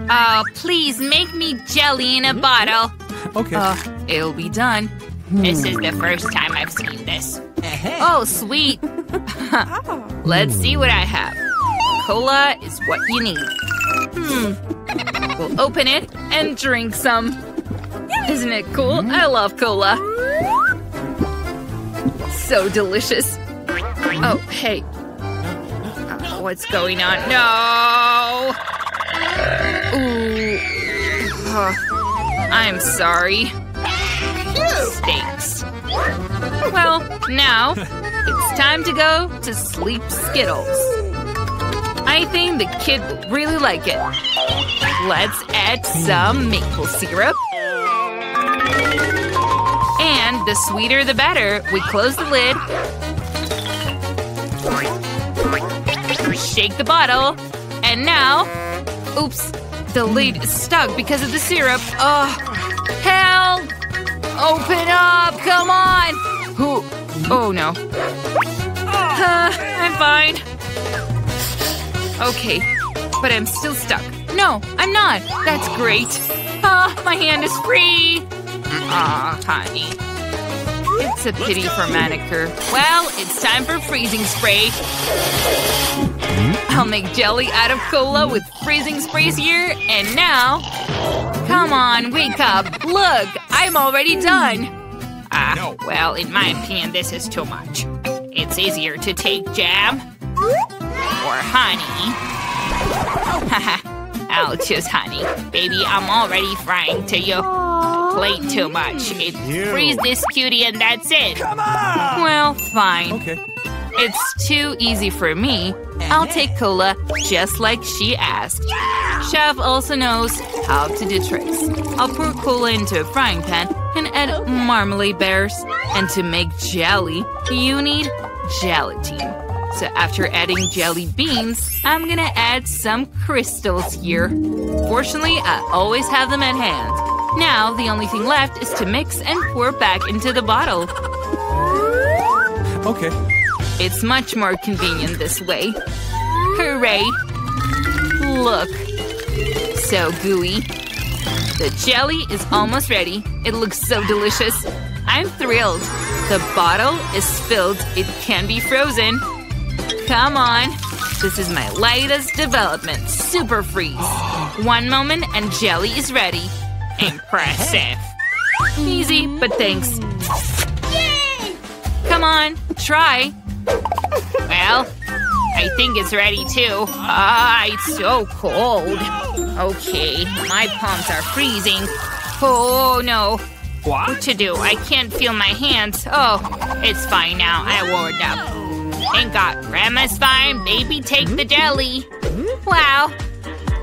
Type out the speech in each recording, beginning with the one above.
Oh, please make me jelly in a bottle. Okay. It'll be done. This is the first time I've seen this. Oh, sweet. Let's see what I have. Cola is what you need. We'll open it and drink some. Isn't it cool? I love cola. So delicious. Oh, hey. What's going on? No! Ooh. I'm sorry. Stinks. Well, now it's time to go to sleep Skittles. I think the kid will really like it. Let's add some maple syrup. And the sweeter the better. We close the lid. Shake the bottle. And now… Oops. The lid is stuck because of the syrup. Help! Open up! Come on! Oh no. I'm fine. Okay, but I'm still stuck. No, I'm not. That's great. My hand is free. Honey. It's a pity for manicure. Well, it's time for freezing spray. I'll make jelly out of cola with freezing sprays here, and now… Come on, wake up. Look, I'm already done. Well, in my opinion, this is too much. It's easier to take jam or honey. Haha, I'll choose honey. Baby, I'm already frying to you. I played too much. Freeze this cutie and that's it. Come on! Well, fine. Okay. It's too easy for me. I'll take cola just like she asked. Chef also knows how to do tricks. I'll pour cola into a frying pan and add marmalade bears. And to make jelly, you need gelatin. So after adding jelly beans, I'm gonna add some crystals here. Fortunately, I always have them at hand. Now, the only thing left is to mix and pour back into the bottle. Okay. It's much more convenient this way. Hooray! Look. So gooey. The jelly is almost ready. It looks so delicious. I'm thrilled. The bottle is filled. It can be frozen. Come on. This is my latest development. Super freeze. One moment and jelly is ready. Impressive. Easy, but thanks. Yay! Come on, try. Well, I think it's ready too. It's so cold. Okay, my palms are freezing. Oh no. What to do? I can't feel my hands. Oh, it's fine now. I warmed up. Thank God. Grandma's fine. Baby, take the jelly. Wow.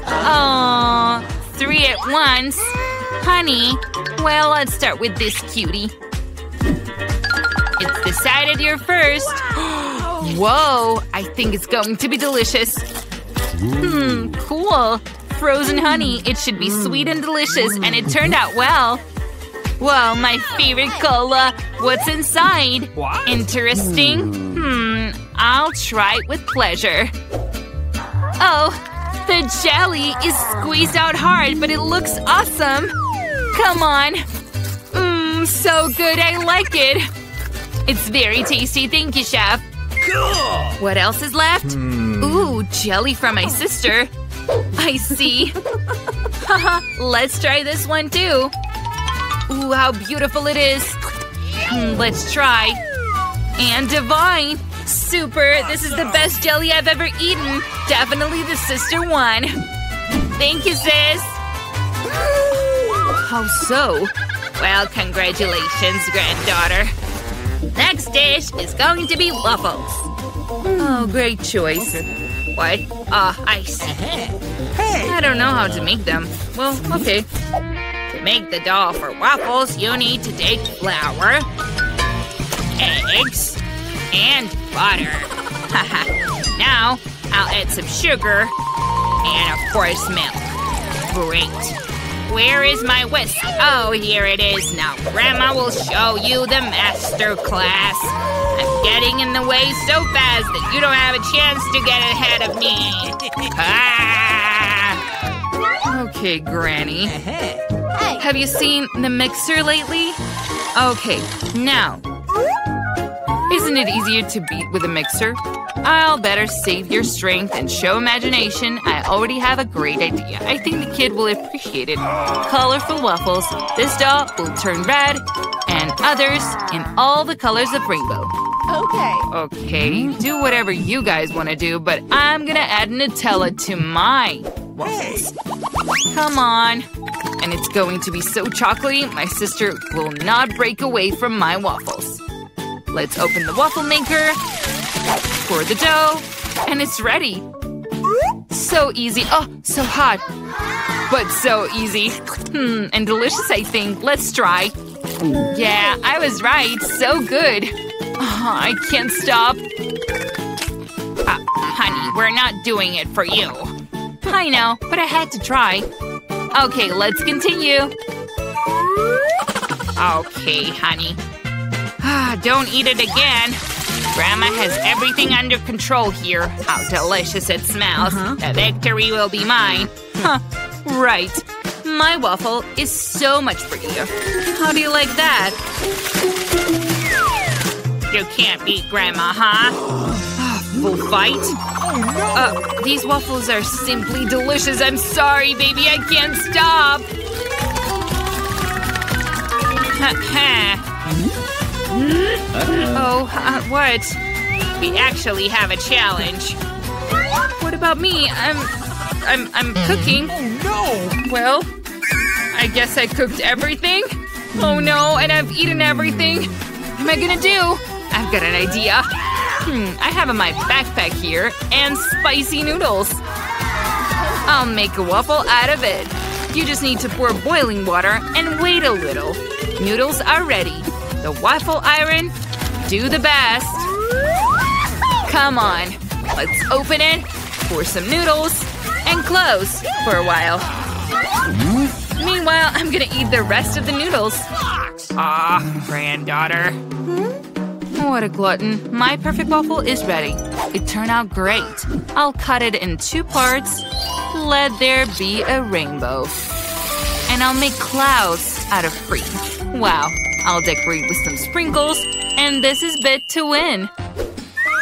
Oh, 3 at once. Honey. Well, let's start with this cutie. It's decided you're first. Whoa, I think it's going to be delicious. Cool. Frozen honey. It should be sweet and delicious, and it turned out well. Whoa, my favorite cola. What's inside? What? Interesting. I'll try it with pleasure. Oh, the jelly is squeezed out hard, but it looks awesome. Come on. So good. I like it. It's very tasty. Thank you, Chef. Cool. What else is left? Ooh, jelly from my sister. I see. Haha, let's try this one too. Ooh, how beautiful it is. Let's try. And divine. Super. This is the best jelly I've ever eaten. Definitely the sister one. Thank you, sis. How so? Well, congratulations, granddaughter. Next dish is going to be waffles. Oh, great choice. Okay. What? I see. Hey. I don't know how to make them. Well, okay. To make the dough for waffles, you need to take flour, eggs, and butter. Now, I'll add some sugar and, of course, milk. Great. Where is my whisk? Oh, here it is. Now, Grandma will show you the master class. I'm getting in the way so fast that you don't have a chance to get ahead of me. Okay, Granny. Have you seen the mixer lately? Okay, now. Isn't it easier to beat with a mixer? I'll better save your strength and show imagination. I already have a great idea. I think the kid will appreciate it. Colorful waffles. This doll will turn red, and others in all the colors of rainbow. Okay, do whatever you guys want to do, but I'm gonna add Nutella to my waffles. Come on. And it's going to be so chocolatey, my sister will not break away from my waffles. Let's open the waffle maker, pour the dough, and it's ready. So easy. Oh, so hot. But so easy. And delicious, I think. Let's try. Yeah, I was right. So good. Oh, I can't stop. Honey, we're not doing it for you. I know, but I had to try. Okay, let's continue. Okay, honey. Don't eat it again. Grandma has everything under control here. How delicious it smells. The victory will be mine. Right. My waffle is so much prettier. How do you like that? You can't beat Grandma, huh? Full fight? These waffles are simply delicious. I'm sorry, baby. I can't stop. What? We actually have a challenge. What about me? I'm cooking. Oh no! Well, I guess I cooked everything. Oh no, and I've eaten everything. What am I gonna do? I've got an idea. I have in my backpack here and spicy noodles. I'll make a waffle out of it. You just need to pour boiling water and wait a little. Noodles are ready. The waffle iron, do the best. Come on, let's open it, pour some noodles, and close for a while. Meanwhile, I'm gonna eat the rest of the noodles. Granddaughter. What a glutton. My perfect waffle is ready. It turned out great. I'll cut it in 2 parts. Let there be a rainbow. And I'll make clouds out of cream. Wow. I'll decorate with some sprinkles. And this is bit to win.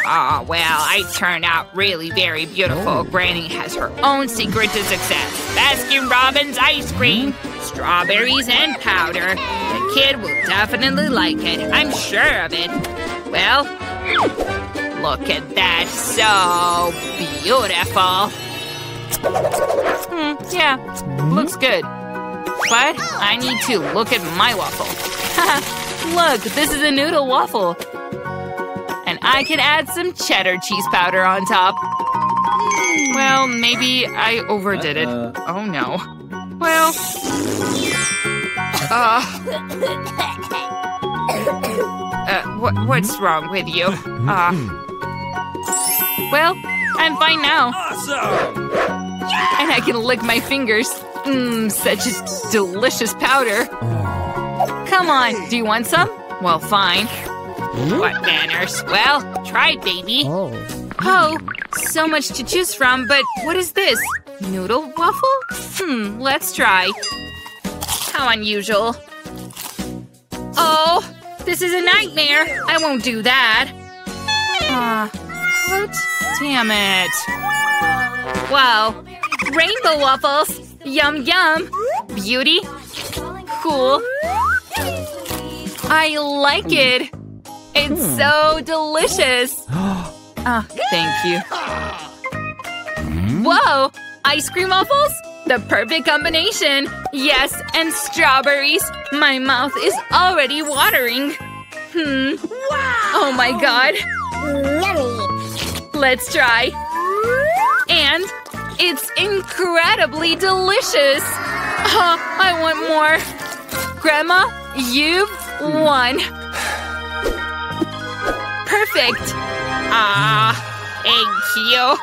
Oh, well, I turned out really very beautiful. Granny has her own secret to success. Baskin-Robbins ice cream, strawberries and powder. The kid will definitely like it. I'm sure of it. Well, look at that. So beautiful. Yeah, looks good. But I need to look at my waffle. Look, this is a noodle waffle. And I can add some cheddar cheese powder on top. Well, maybe I overdid it. Oh no. Well. What's wrong with you? Well, I'm fine now. Awesome! And I can lick my fingers. Such a delicious powder. Come on, do you want some? Well, fine. What manners? Well, try it, baby. Oh, so much to choose from, but what is this? Noodle waffle? Let's try. How unusual. Oh, this is a nightmare. I won't do that. What? Damn it. Wow. Rainbow waffles. Yum, yum. Beauty. Cool. I like it. It's so delicious. Thank you. Whoa! Ice cream waffles? The perfect combination. Yes, and strawberries. My mouth is already watering. Wow! Oh my god. Yummy. Let's try. And it's incredibly delicious. I want more. Grandma, you've won. Perfect. Thank you.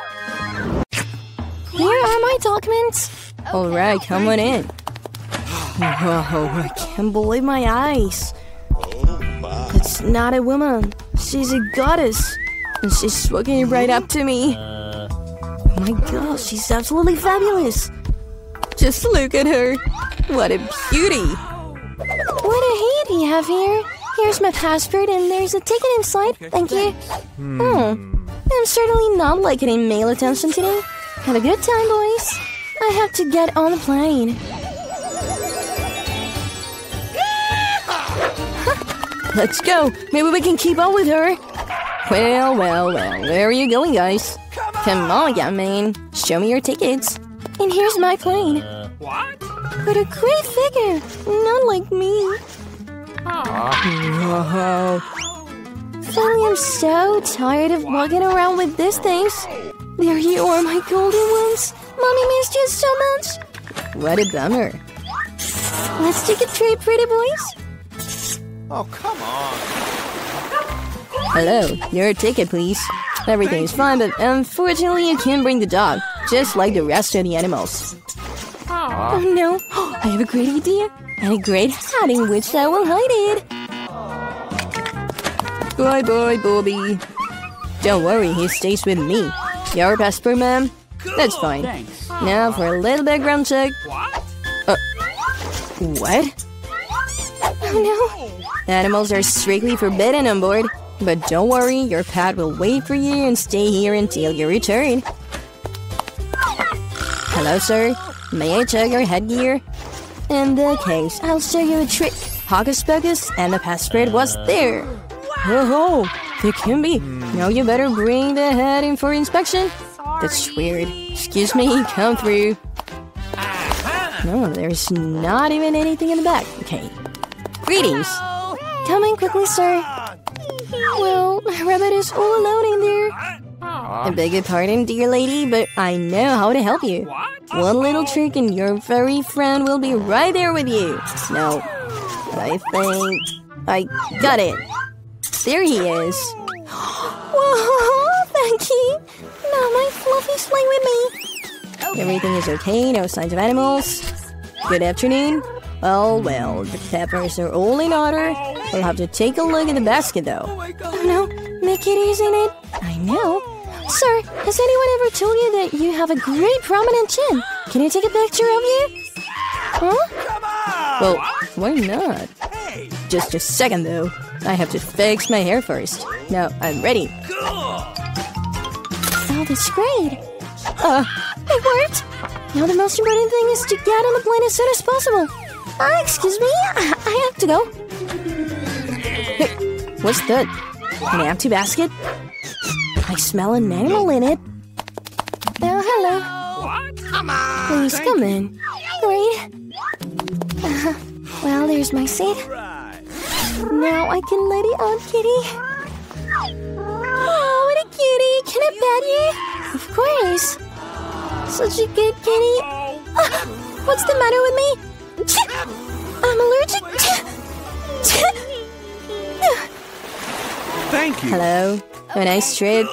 Here are my documents. Alright, come on in. Whoa, I can't believe my eyes. It's not a woman. She's a goddess. And she's walking right up to me. Oh my god, she's absolutely fabulous. Just look at her. What a beauty. What a heat you have here. Here's my passport and there's a ticket inside. Thank you. I'm certainly not liking any male attention today. Have a good time, boys. I have to get on the plane. Let's go. Maybe we can keep up with her. Well. Where are you going, guys? Come on, young man. Show me your tickets. And here's my plane. What? What a great figure. Not like me. Whoa. Finally, I'm so tired of walking around with these things. There you are, my golden ones. Mommy missed you so much. What a bummer. Let's take a trip, pretty boys. Oh, come on. Hello, your ticket, please. Everything is fine, but unfortunately you can't bring the dog, just like the rest of the animals. Oh no, I have a great idea, and a great hat in which I will hide it. Bye-bye, Bobby. Don't worry, he stays with me. Your passport, ma'am? That's fine. Thanks. Now for a little background check. What? Oh no. Animals are strictly forbidden on board. But don't worry, your pet will wait for you and stay here until you return. Hello, sir. May I check your headgear? In that case, I'll show you a trick. Hocus pocus, and the passport was there. Oh, there can be. Now you better bring the head in for inspection. That's weird. Excuse me, come through. No, there's not even anything in the back. Okay. Greetings. Come in quickly, sir. Well, my rabbit is all alone in there. I beg your pardon, dear lady, but I know how to help you. One little trick and your furry friend will be right there with you. No, but I think I got it. There he is. Whoa, thank you. Now my Fluffy's playing with me. Everything is okay, no signs of animals. Good afternoon. Well, the peppers are all in order. We'll have to take a look at the basket, though. Oh no, my kitty's in it. I know. Sir, has anyone ever told you that you have a great prominent chin? Can you take a picture of you? Huh? Well, why not? Just a second, though. I have to fix my hair first. Now, I'm ready. Oh, that's great. It worked. Now the most important thing is to get on the plane as soon as possible. Excuse me, I have to go. Hey, what's that? An empty basket? I smell an animal in it. Oh, hello. Come on. Please come in. Great. Well, there's my seat. Now I can let it on, kitty. Oh, what a cutie. Can I pet you? Of course. Such a good kitty. What's the matter with me? I'm allergic. Thank you. Hello. A nice trip.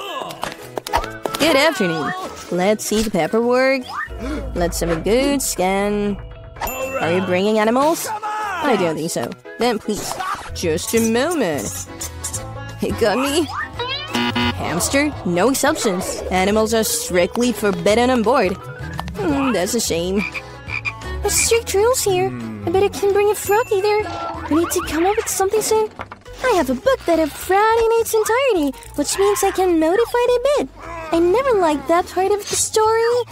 Good afternoon. Let's see the paperwork. Let's have a good scan. Are you bringing animals? I don't think so. Then please, just a moment. It got me. Hamster? No exceptions. Animals are strictly forbidden on board. That's a shame. There's strict rules here. I bet I can bring a frog either. We need to come up with something soon. I have a book that I've read in its entirety, which means I can modify it a bit. I never liked that part of the story.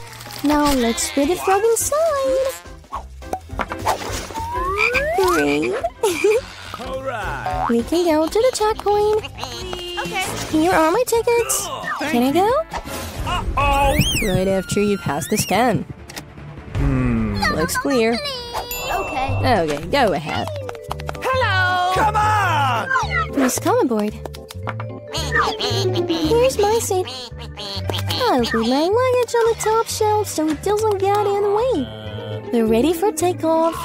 Now let's put the frog inside. Great. We can go to the checkpoint. Okay. Here are my tickets. Can I go? Right after you pass the scan. Looks clear. Okay. Okay, go ahead. Hello. Come on. Please come aboard. Here's my seat. I'll put my luggage on the top shelf so it doesn't get in the way. We're ready for takeoff.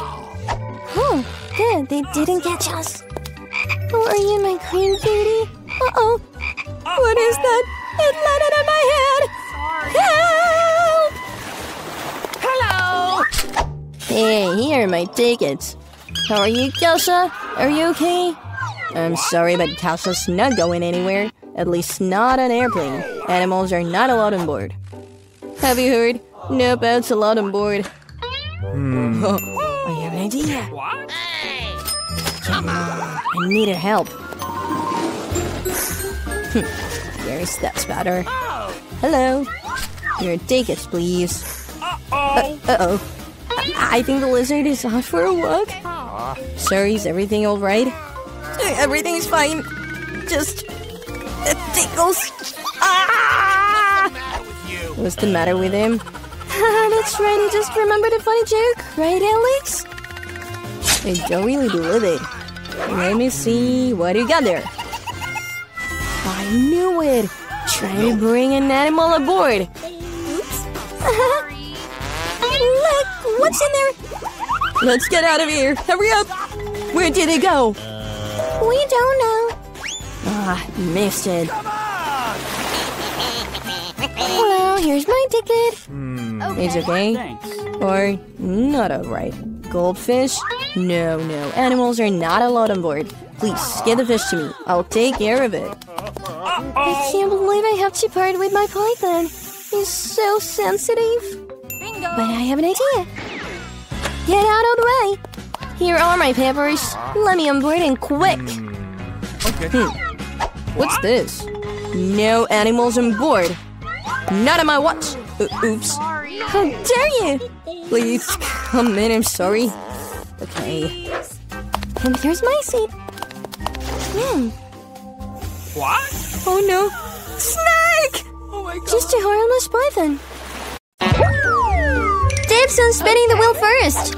Oh, good, they didn't catch us. Who are you, my queen cutie? Uh-oh. What is that? It landed on my head! Help! Hey, here are my tickets. How are you, Kelsa? Are you okay? I'm sorry, but Kelsa's not going anywhere. At least not on an airplane. Animals are not allowed on board. Have you heard? No pets allowed on board. Oh, I have an idea. What? Come on. I need her help. There's that spatter. Hello. Your tickets, please. Uh-oh. I think the lizard is out for a walk. Sir, is everything all right? Everything's fine. Just... it tickles. Ah! What's the matter with him? That's right, I just remembered a funny joke. Right, Alex? I don't really believe it. Let me see. What do you got there? I knew it. Trying to bring an animal aboard. Oops. Look, what's in there? Let's get out of here. Hurry up. Where did it go? We don't know. Ah, missed it. Well, here's my ticket. It's okay. Thanks. Or not alright. Goldfish? No. Animals are not allowed on board. Please, get the fish to me. I'll take care of it. I can't believe I have to part with my python. He's so sensitive. Bingo. But I have an idea. Get out of the way. Here are my papers. Let me on board and quick. Okay. What's this? No animals on board. Not on my watch. Oops. How dare you? Please, come in. I'm sorry. Okay. And here's my seat. What? Oh no. Snake! Oh my god. Just a harmless python. Dibs on spinning the wheel first.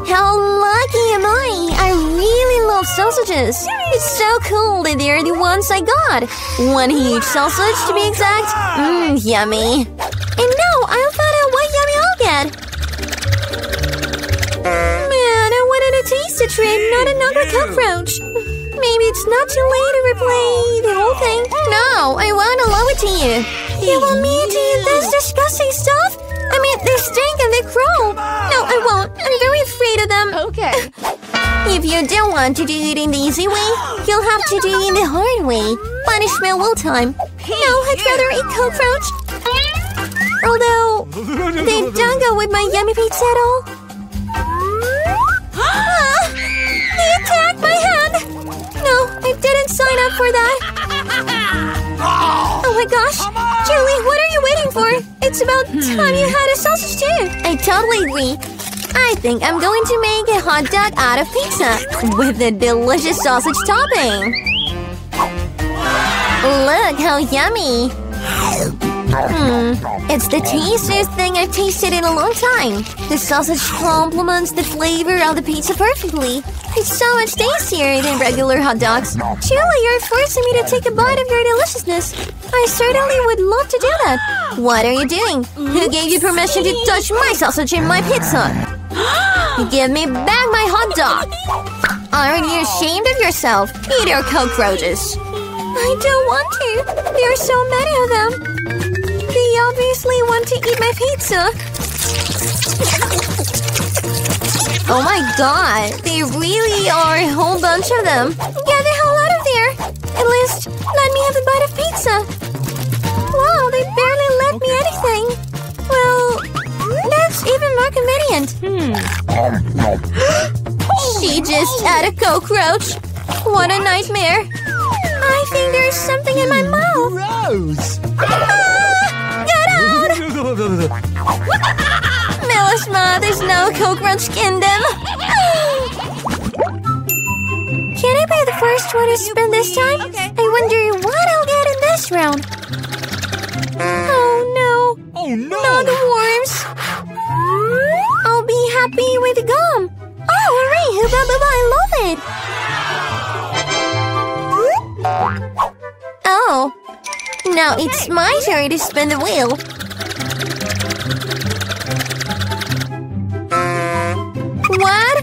How lucky am I? I really love sausages. It's so cool that they're the ones I got. One huge sausage to be exact. Yummy. And now I'll find out what yummy I'll get. Man, I wanted a tasty treat, not an ugly cockroach. Maybe it's not too late to replay the whole thing. No, I want to love it to you. You want me to eat this disgusting stuff? I mean, they stink and they crawl. No, I won't. I'm very afraid of them. Okay. If you don't want to do it in the easy way, you'll have to do it in the hard way. Punishment will time. No, I'd rather eat cockroach. Although, they don't go with my yummy pizza at all. He attacked my hand! No, I didn't sign up for that. Oh my gosh! Julie, what are you waiting for? It's about time you had a sausage too. I totally agree. I think I'm going to make a hot dog out of pizza with a delicious sausage topping. Look how yummy. It's the tastiest thing I've tasted in a long time. The sausage complements the flavor of the pizza perfectly. It's so much tastier than regular hot dogs. Julie, you're forcing me to take a bite of your deliciousness. I certainly would love to do that. What are you doing? Who gave you permission to touch my sausage in my pizza? Give me back my hot dog. Aren't you ashamed of yourself? Eat your cockroaches. I don't want to. There are so many of them. They obviously want to eat my pizza. Oh my god, they really are a whole bunch of them. Get the hell out of there. At least, let me have a bite of pizza. Wow, they barely let me anything. Well, that's even more convenient. She just had a cockroach. What a nightmare. I think there's something in my mouth. Gross. Get out! Melisma, there's no cockroach kingdom. Can I be the first one to spin this time? Okay. I wonder what I'll get in this round. Oh no. Oh no. Not the worms. I'll be happy with the gum. Oh, hooray! Hooba booba, I love it. Oh. Now it's my turn to spin the wheel. What?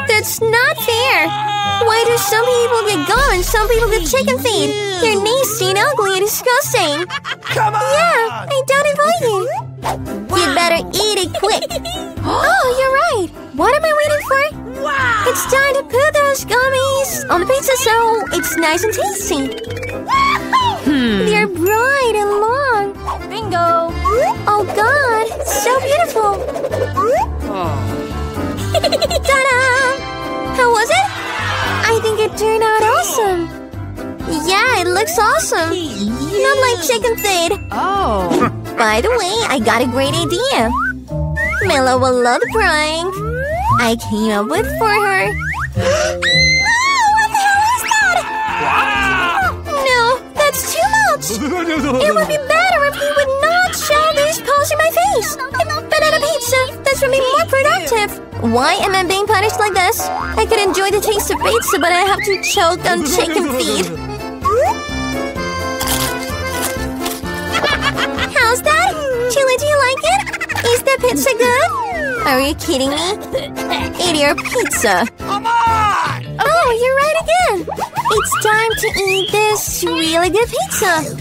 That's not fair. Why do some people get gum and some people get chicken feet? They're nasty and ugly and disgusting. Come on. Yeah, I don't invite you. You'd better eat it quick. Oh, you're right. What am I waiting for? Wow. It's time to put those gummies on the pizza so it's nice and tasty. They're bright and long. Bingo. looks awesome. Not like chicken feet. Oh. By the way, I got a great idea. Mila will love the prank I came up with for her. Oh, what the hell is that? No, that's too much. It would be better if you would not shove these paws in my face. Banana pizza, this would be more productive. Why am I being punished like this? I could enjoy the taste of pizza, but I have to choke on chicken feet. How's that? Chili, do you like it? Is the pizza good? Are you kidding me? Eat your pizza. Come on! Oh, you're right again. It's time to eat this really good pizza.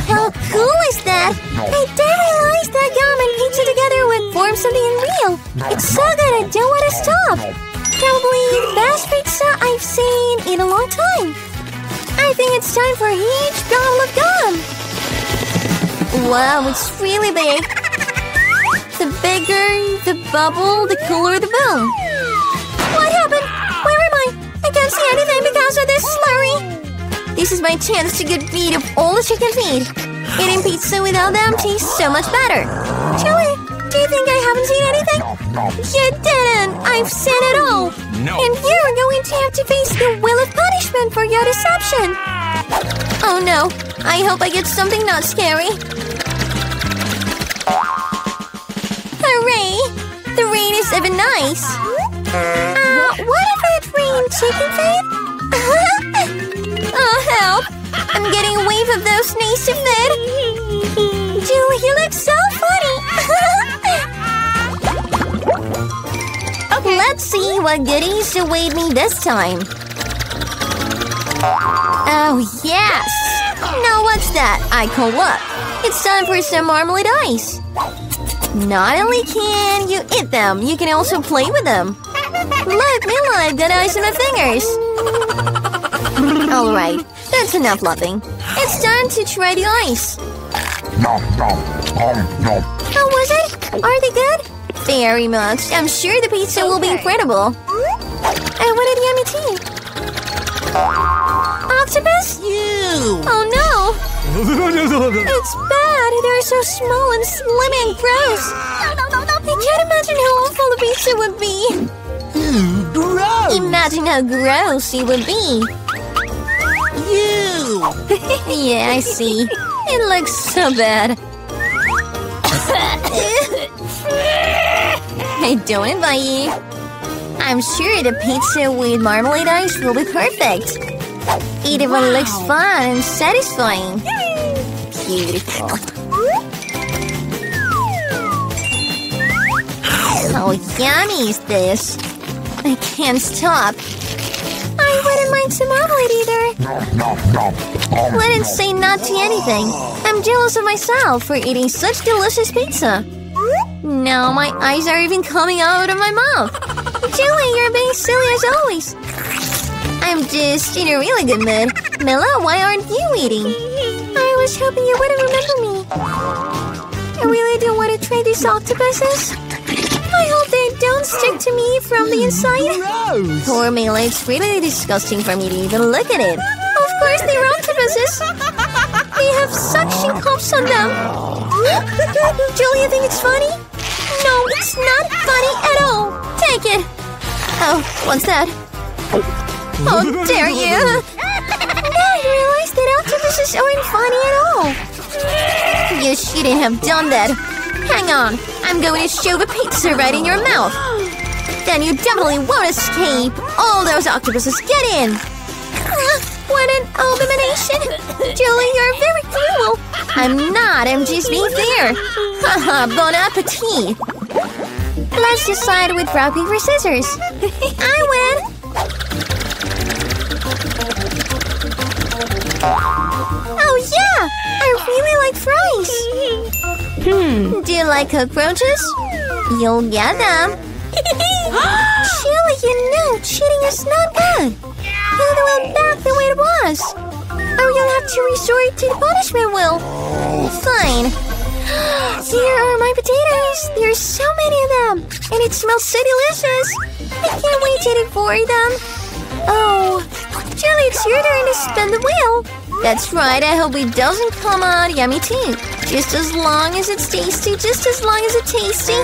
How cool is that? I didn't realize that gum and pizza together would form something unreal. It's so good I don't want to stop. Probably the best pizza I've seen in a long time. I think it's time for a huge bottle of gum. Wow, it's really big. The bigger the bubble, the cooler the boom. What happened? Where am I? I can't see anything because of this slurry. This is my chance to get rid of all the chicken feet. Eating pizza without them tastes so much better. Chili, do you think I haven't seen anything? You didn't! I've seen it all! No. And you're going to have to face the wheel of punishment for your deception! Oh no, I hope I get something not scary. Hooray! The rain is even nice! What if it rained chicken feet? Oh, help! I'm getting a wave of those nasty feet! Julie, you look so funny! Okay, let's see what goodies await me this time. Oh, yes! Now what's that? I call what? It's time for some marmalade ice. Not only can you eat them, you can also play with them. Look, Mila, I've got ice in my fingers. Alright, that's enough laughing. It's time to try the ice. How was it? Are they good? Very much. I'm sure the pizza will be incredible. I wanted yummy tea. Octopus? You. Oh no! It's bad. They're so small and slimy and gross. I can't imagine how awful the pizza would be. Gross. Imagine how gross it would be. You. Yeah, I see. It looks so bad. I don't invite you. I'm sure the pizza with marmalade ice will be perfect. It even looks fun and satisfying. Beautiful. How yummy is this? I can't stop. I wouldn't mind some marmalade either. Wouldn't say not to anything. I'm jealous of myself for eating such delicious pizza. Now my eyes are even coming out of my mouth. Julie, you're being silly as always. I'm just in a really good mood. Mila, why aren't you eating? I was hoping you wouldn't remember me. I really don't want to try these octopuses. I hope they don't stick to me from the inside. Gross. Poor Mila, it's really disgusting for me to even look at it. Of course they're octopuses. They have suction cups on them. Julie, you think it's funny? No, it's not funny at all. Take it. Oh, what's that? How dare you! Now I realize that octopuses aren't funny at all. You shouldn't have done that. Hang on, I'm going to shove a pizza right in your mouth. Then you definitely won't escape. All those octopuses, get in! What an abomination! Julie, you're very cruel. I'm not, I'm just being fair. Haha, bon appetit. Let's decide with rock, paper, scissors. I win! Oh yeah! I really like fries! Do you like cockroaches? You'll get them! Chili, you know cheating is not good! Put the wheel back the way it was! Or you'll have to resort to the punishment wheel! Fine! Here are my potatoes! There's so many of them! And it smells so delicious! I can't wait to devour them! Oh! Julie, it's your turn to spin the wheel! That's right, I hope it doesn't come out yummy too. Just as long as it's tasty, just as long as it's tasty.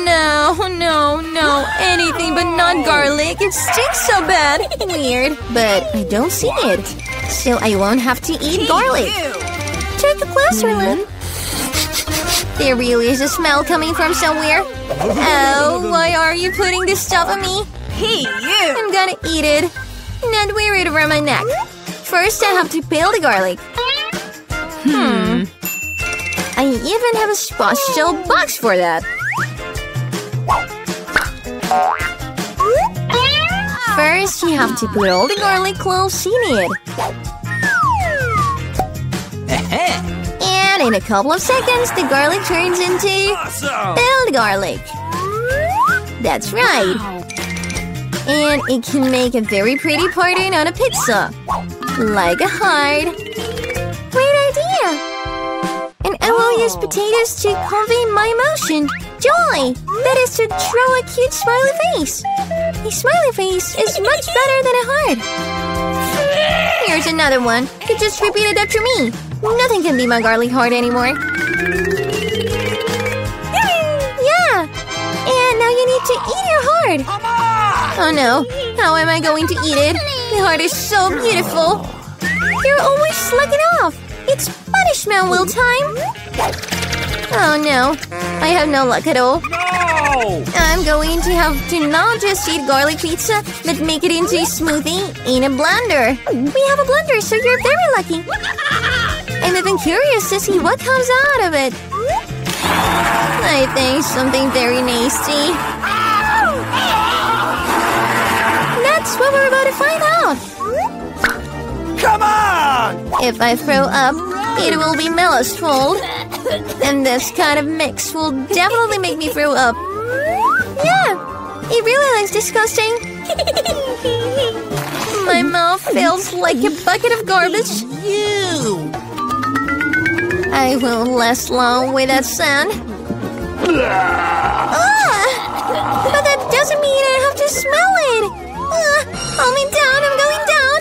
No, no, no, anything but not garlic. It stinks so bad. Weird, but I don't see it. So I won't have to eat garlic. Take a closer look. There really is a smell coming from somewhere. Oh, why are you putting this stuff on me? Hey, you! I'm gonna eat it. Not wear it around my neck. First, I have to peel the garlic. I even have a special box for that. First, you have to put all the garlic cloves in it. And in a couple of seconds, the garlic turns into peeled garlic. That's right. And it can make a very pretty pattern on a pizza. Like a heart. Great idea! And I will use potatoes to convey my emotion. Joy! That is to draw a cute smiley face. A smiley face is much better than a heart. Here's another one. You just repeat it after me. Nothing can be my garlic heart anymore. Yeah! And now you need to eat your heart. Oh no. How am I going to eat it? The heart is so beautiful. You're always slacking off. It's punishment wheel time. Oh no. I have no luck at all. No! I'm going to have to not just eat garlic pizza, but make it into a smoothie in a blender. We have a blender, so you're very lucky. I'm even curious to see what comes out of it. I think something very nasty. That's what we're about to find out. Come on! If I throw up, it will be Mella's fault. And this kind of mix will definitely make me throw up. Yeah, it really looks disgusting. My mouth feels like a bucket of garbage. I won't last long with that sand. But that doesn't mean I have to smell it. Hold me down, I'm going down.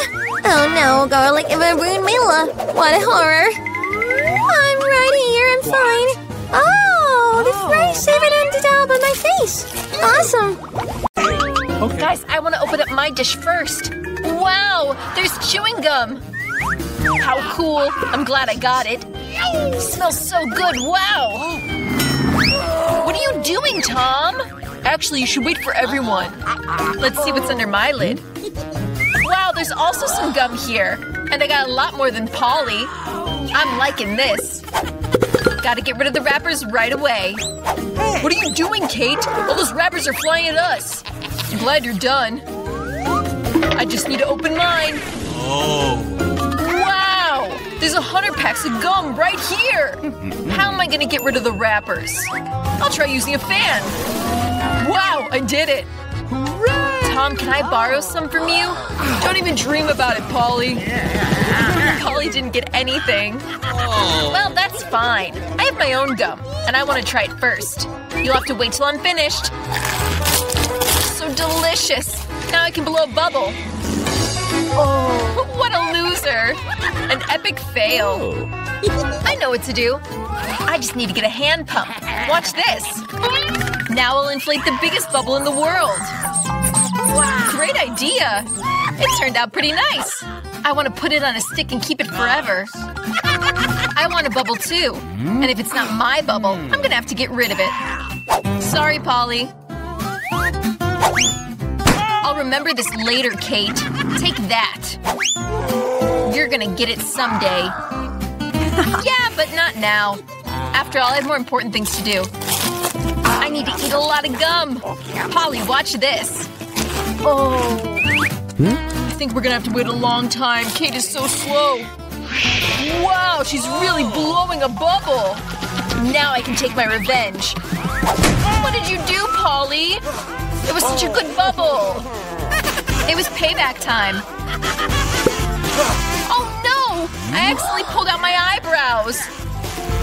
Oh no, garlic even ruined Mila. What a horror. I'm right here, I'm fine. Oh, the fries even ended up on my face. Awesome. Okay. Guys, I want to open up my dish first. Wow, there's chewing gum. How cool. I'm glad I got it. It smells so good, wow. What are you doing, Tom? Actually, you should wait for everyone. Let's see what's under my lid. Wow, there's also some gum here. And I got a lot more than Polly. I'm liking this. Gotta get rid of the wrappers right away. What are you doing, Kate? All those wrappers are flying at us. I'm glad you're done. I just need to open mine. Oh. Wow! There's 100 packs of gum right here! How am I gonna get rid of the wrappers? I'll try using a fan. Wow, I did it! Hooray! Tom, can I borrow some from you? Don't even dream about it, Polly. Polly didn't get anything. Well, that's fine. I have my own gum, and I want to try it first. You'll have to wait till I'm finished. So delicious! Now I can blow a bubble. Oh, what a loser! An epic fail. I know what to do. I just need to get a hand pump. Watch this. Now I'll inflate the biggest bubble in the world. Wow, great idea. It turned out pretty nice. I want to put it on a stick and keep it forever. I want a bubble too. And if it's not my bubble, I'm gonna have to get rid of it. Sorry, Polly. I'll remember this later, Kate. Take that. You're gonna get it someday. Yeah, but not now. After all, I have more important things to do. I need to eat a lot of gum. Polly, watch this. Oh. I think we're gonna have to wait a long time. Kate is so slow. Wow, she's really blowing a bubble. Now I can take my revenge. What did you do, Polly? It was such a good bubble. It was payback time. Oh no! I accidentally pulled out my eyebrows.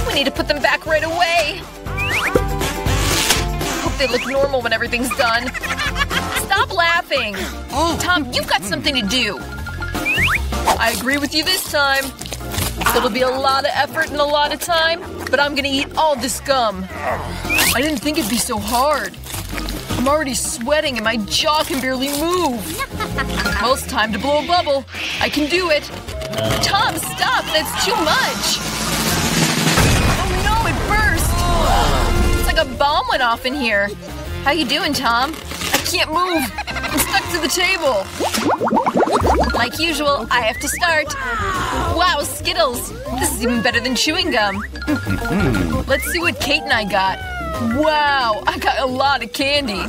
We need to put them back right away. Hope they look normal when everything's done. Stop laughing. Tom, you've got something to do. I agree with you this time. It'll be a lot of effort and a lot of time, but I'm gonna eat all this gum. I didn't think it'd be so hard. I'm already sweating and my jaw can barely move. Well, it's time to blow a bubble. I can do it. Tom, stop! That's too much! Oh no, it burst! It's like a bomb went off in here. How you doing, Tom? I can't move. I'm stuck to the table. Like usual, I have to start. Wow, Skittles! This is even better than chewing gum. Let's see what Kate and I got. Wow, I got a lot of candy.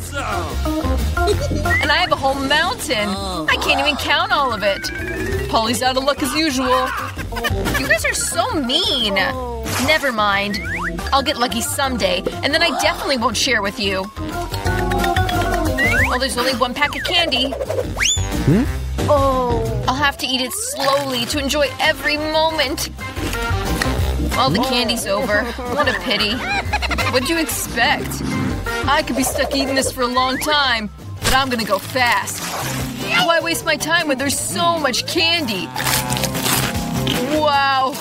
And I have a whole mountain. I can't even count all of it. Polly's out of luck as usual. You guys are so mean. Never mind. I'll get lucky someday, and then I definitely won't share with you. Well, there's only one pack of candy. Oh, I'll have to eat it slowly to enjoy every moment. Well, the candy's over. What a pity. What'd you expect? I could be stuck eating this for a long time, but I'm gonna go fast. Why waste my time when there's so much candy? Wow.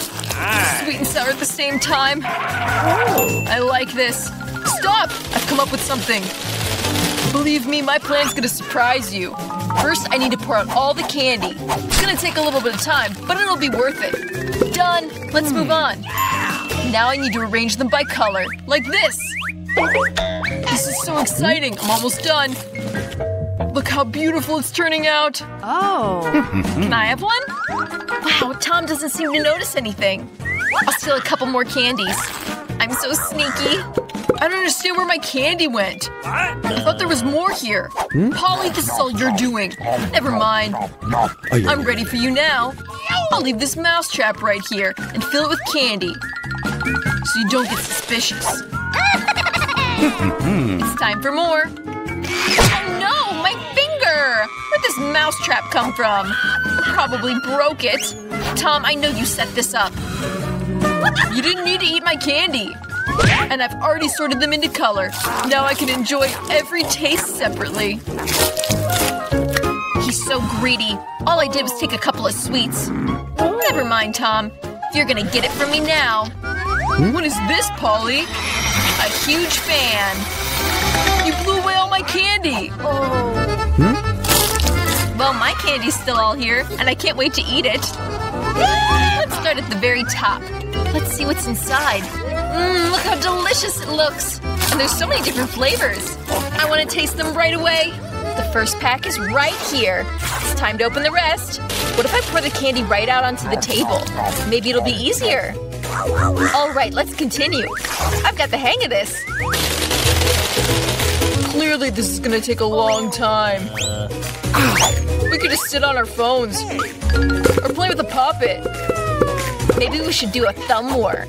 Sweet and sour at the same time. I like this. Stop! I've come up with something. Believe me, my plan's gonna surprise you. First, I need to pour out all the candy. It's gonna take a little bit of time, but it'll be worth it. Done! Let's move on. Now I need to arrange them by color, like this. This is so exciting. I'm almost done. Look how beautiful it's turning out. Oh. Can I have one? Wow, Tom doesn't seem to notice anything. I'll steal a couple more candies. I'm so sneaky. I don't understand where my candy went. I thought there was more here. Polly, this is all you're doing. Never mind. I'm ready for you now. I'll leave this mousetrap right here and fill it with candy. So you don't get suspicious. It's time for more. Oh no, my finger! Where'd this mousetrap come from? Probably broke it. Tom, I know you set this up. You didn't need to eat my candy. And I've already sorted them into color. Now I can enjoy every taste separately. He's so greedy. All I did was take a couple of sweets. Never mind, Tom. You're gonna get it from me now. What is this, Polly? A huge fan. You blew away all my candy. Well, my candy's still all here, and I can't wait to eat it. Let's start at the very top. Let's see what's inside. Look how delicious it looks. And there's so many different flavors. I want to taste them right away. The first pack is right here. It's time to open the rest. What if I pour the candy right out onto the table? Maybe it'll be easier. All right, let's continue. I've got the hang of this. Clearly, this is gonna take a long time. We could just sit on our phones. Or play with a puppet. Maybe we should do a thumb war.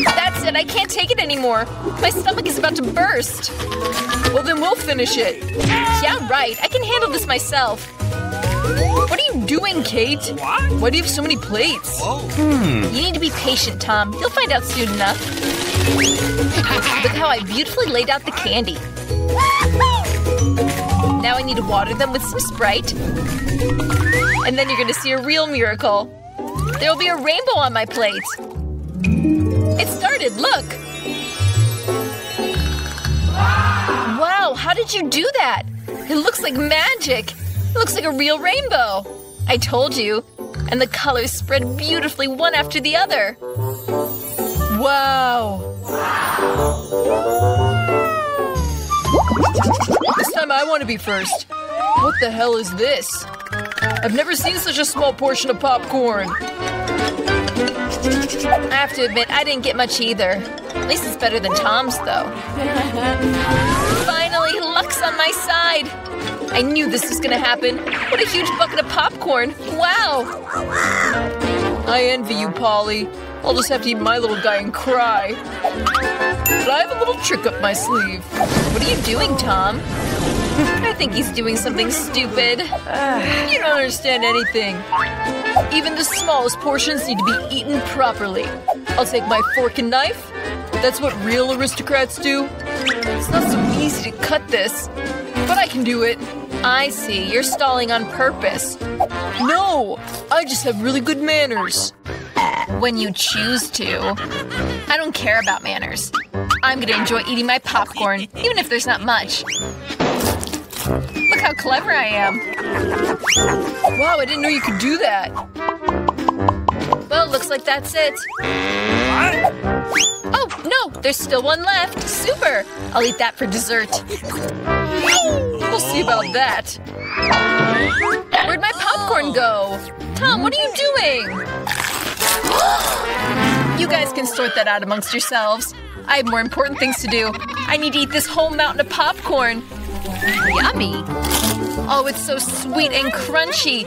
That's it, I can't take it anymore. My stomach is about to burst. Well, then we'll finish it. Yeah, right, I can handle this myself. What are you doing, Kate? Why do you have so many plates? You need to be patient, Tom. You'll find out soon enough. Look how I beautifully laid out the candy. Now I need to water them with some Sprite. And then you're gonna see a real miracle. There'll be a rainbow on my plate. It started, look! Wow, how did you do that? It looks like magic. It looks like a real rainbow. I told you. And the colors spread beautifully one after the other. Wow. This time I want to be first. What the hell is this? I've never seen such a small portion of popcorn. I have to admit, I didn't get much either. At least it's better than Tom's, though. Finally, luck's on my side. I knew this was gonna happen. What a huge bucket of popcorn. Wow. I envy you, Polly. I'll just have to eat my little guy and cry. But I have a little trick up my sleeve. What are you doing, Tom? I think he's doing something stupid. You don't understand anything. Even the smallest portions need to be eaten properly. I'll take my fork and knife. That's what real aristocrats do. It's not so easy to cut this, but I can do it. I see. You're stalling on purpose. No! I just have really good manners. when you choose to. I don't care about manners. I'm gonna enjoy eating my popcorn, even if there's not much. Look how clever I am. Wow, I didn't know you could do that. Well, looks like that's it. Oh, no, there's still one left. Super. I'll eat that for dessert. We'll see about that. Where'd my popcorn go? Tom, what are you doing? You guys can sort that out amongst yourselves. I have more important things to do. I need to eat this whole mountain of popcorn. Yummy. Oh, it's so sweet and crunchy.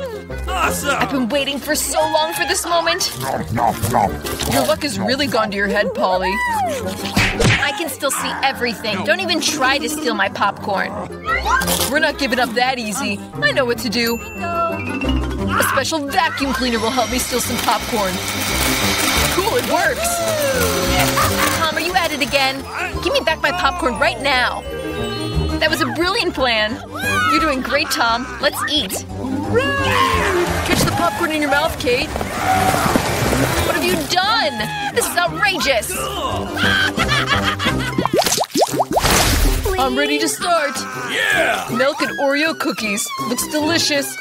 Awesome! I've been waiting for so long for this moment. Your luck has really gone to your head, Polly. I can still see everything. Don't even try to steal my popcorn. We're not giving up that easy. I know what to do. A special vacuum cleaner will help me steal some popcorn. Cool, it works. Tom, are you at it again? Give me back my popcorn right now. That was a brilliant plan. You're doing great, Tom. Let's eat. Catch the popcorn in your mouth, Kate. What have you done? This is outrageous. I'm ready to start. Yeah! Milk and Oreo cookies. Looks delicious.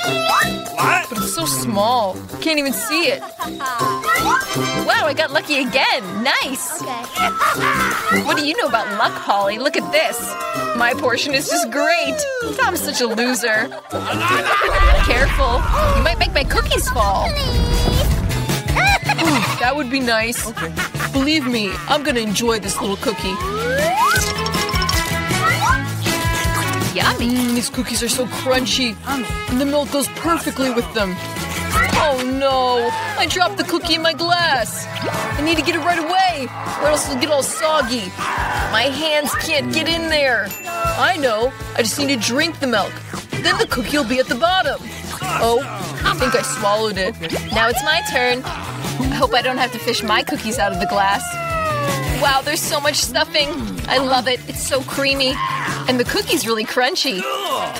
What? But it's so small. Can't even see it. Wow, I got lucky again. Nice. What do you know about luck, Polly? Look at this. My portion is just great. Tom's such a loser. Careful. You might make my cookies fall. That would be nice. Okay. Believe me, I'm gonna enjoy this little cookie. Yummy. These cookies are so crunchy. And the milk goes perfectly with them. Oh no! I dropped the cookie in my glass. I need to get it right away, or else it'll get all soggy. My hands can't get in there. I know. I just need to drink the milk. Then the cookie will be at the bottom. Oh, I think I swallowed it. Now it's my turn. I hope I don't have to fish my cookies out of the glass. Wow, there's so much stuffing. I love it. It's so creamy. And the cookie's really crunchy.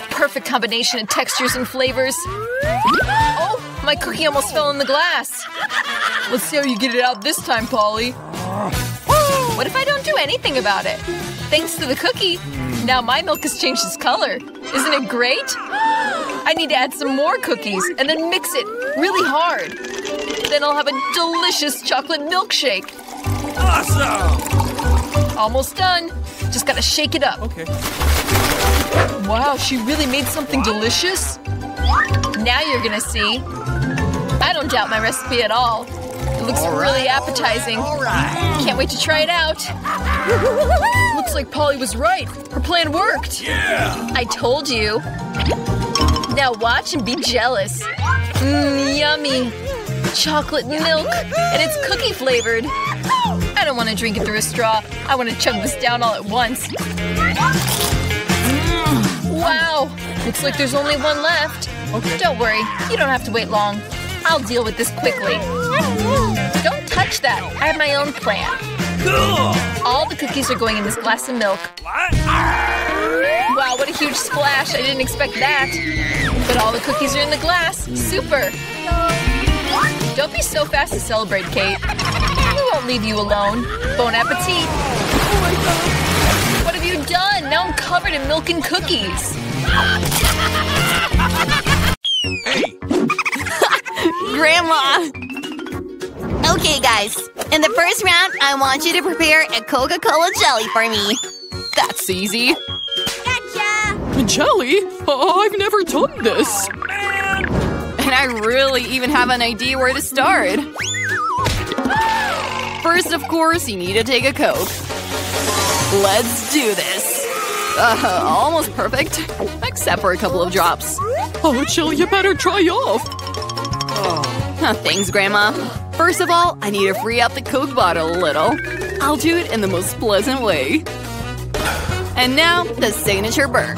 Perfect combination of textures and flavors. Oh, my cookie almost fell in the glass. Let's see how you get it out this time, Polly. What if I don't do anything about it? Thanks to the cookie, now my milk has changed its color. Isn't it great? I need to add some more cookies and then mix it really hard. Then I'll have a delicious chocolate milkshake. Awesome! Almost done. Just gotta shake it up. Okay. Wow, she really made something delicious? Now you're gonna see. I don't doubt my recipe at all. It looks really appetizing. Can't wait to try it out. Looks like Polly was right. Her plan worked. Yeah! I told you. Now watch and be jealous. Yummy. Chocolate milk, and it's cookie flavored. I don't want to drink it through a straw. I want to chug this down all at once. Wow. Looks like there's only one left. Okay. Don't worry. You don't have to wait long. I'll deal with this quickly. Don't touch that. I have my own plan. Cool! All the cookies are going in this glass of milk. What? Wow, what a huge splash. I didn't expect that. But all the cookies are in the glass. Super. Don't be so fast to celebrate, Kate. We won't leave you alone. Bon appetit. What have you done? Now I'm covered in milk and cookies. Hey! Grandma! Okay, guys. In the first round, I want you to prepare a Coca-Cola jelly for me. That's easy. Gotcha! Jelly? Oh, I've never done this. And I really even have an idea where to start. First, of course, you need to take a Coke. Let's do this. Almost perfect. Except for a couple of drops. Oh, Jill, you better dry off. Thanks, Grandma. First of all, I need to free up the Coke bottle a little. I'll do it in the most pleasant way. And now, the signature burp.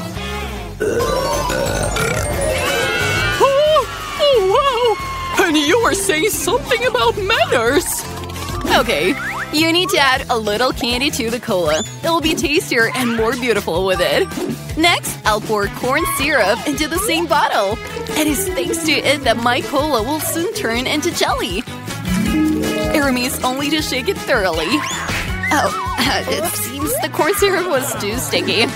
Oh, wow! And you were saying something about manners! Okay, you need to add a little candy to the cola. It'll be tastier and more beautiful with it. Next, I'll pour corn syrup into the same bottle. It is thanks to it that my cola will soon turn into jelly. remains only to shake it thoroughly. Oh, it seems the corn syrup was too sticky.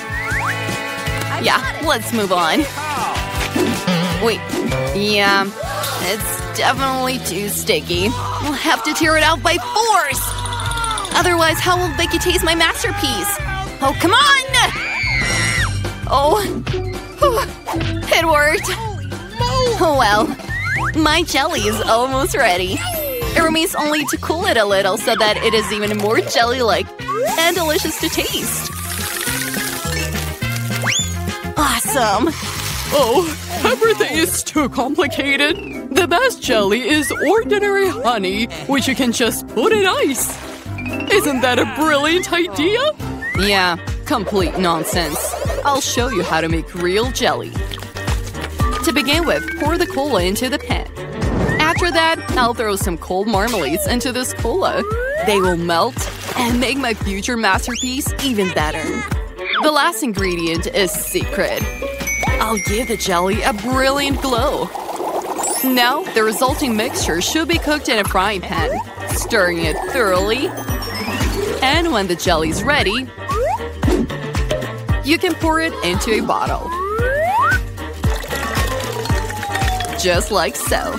Yeah, let's move on. Wait, yeah, it's definitely too sticky. We'll have to tear it out by force. Otherwise, how will Vicky taste my masterpiece? Oh, come on! Oh, it worked. Oh well, my jelly is almost ready. It remains only to cool it a little so that it is even more jelly-like and delicious to taste. Awesome! Oh, everything is too complicated. The best jelly is ordinary honey, which you can just put in ice. Isn't that a brilliant idea? Yeah, complete nonsense. I'll show you how to make real jelly. To begin with, pour the cola into the pan. After that, I'll throw some cold marmalades into this cola. They will melt and make my future masterpiece even better. The last ingredient is secret. I'll give the jelly a brilliant glow. Now, the resulting mixture should be cooked in a frying pan, stirring it thoroughly. And when the jelly's ready, you can pour it into a bottle. Just like so.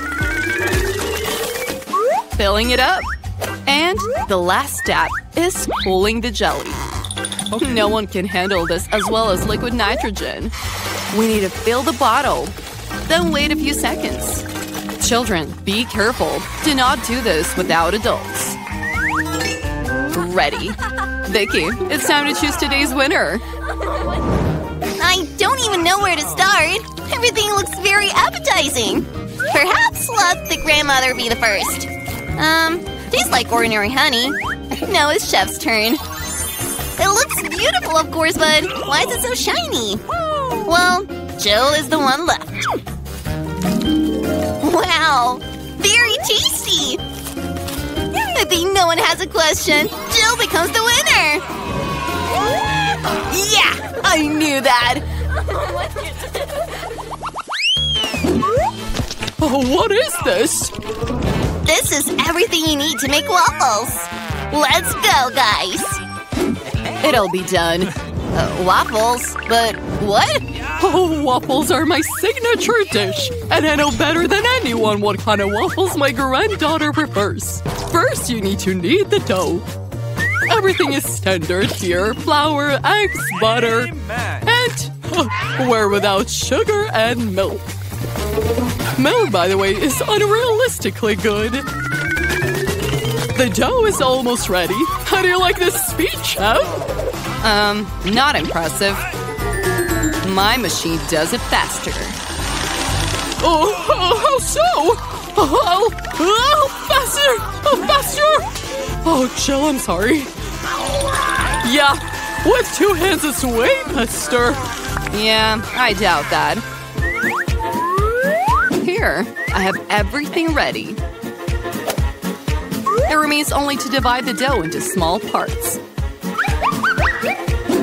Filling it up. And the last step is cooling the jelly. No one can handle this as well as liquid nitrogen. We need to fill the bottle. Then wait a few seconds. Children, be careful. Do not do this without adults. Ready. Vicky, it's time to choose today's winner. I don't even know where to start. Everything looks very appetizing. Perhaps let the grandmother be the first. Tastes like ordinary honey. Now it's chef's turn. It looks beautiful, of course, but why is it so shiny? Well, Jill is the one left. Wow, very tasty. I think no one has a question. Jill becomes the winner. Yeah, I knew that. Oh, what is this? This is everything you need to make waffles. Let's go, guys. It'll be done. Waffles? But what? Oh, waffles are my signature dish, and I know better than anyone what kind of waffles my granddaughter prefers. First, you need to knead the dough. Everything is standard here. Flour, eggs, butter, and we're without sugar and milk. Milk, by the way, is unrealistically good. The dough is almost ready. How do you like this speech, chef? Not impressive. My machine does it faster. Oh, how so? Faster! Faster! Oh, Jill, I'm sorry. Yeah, with 2 hands it's way faster. Yeah, I doubt that. Here, I have everything ready. It remains only to divide the dough into small parts.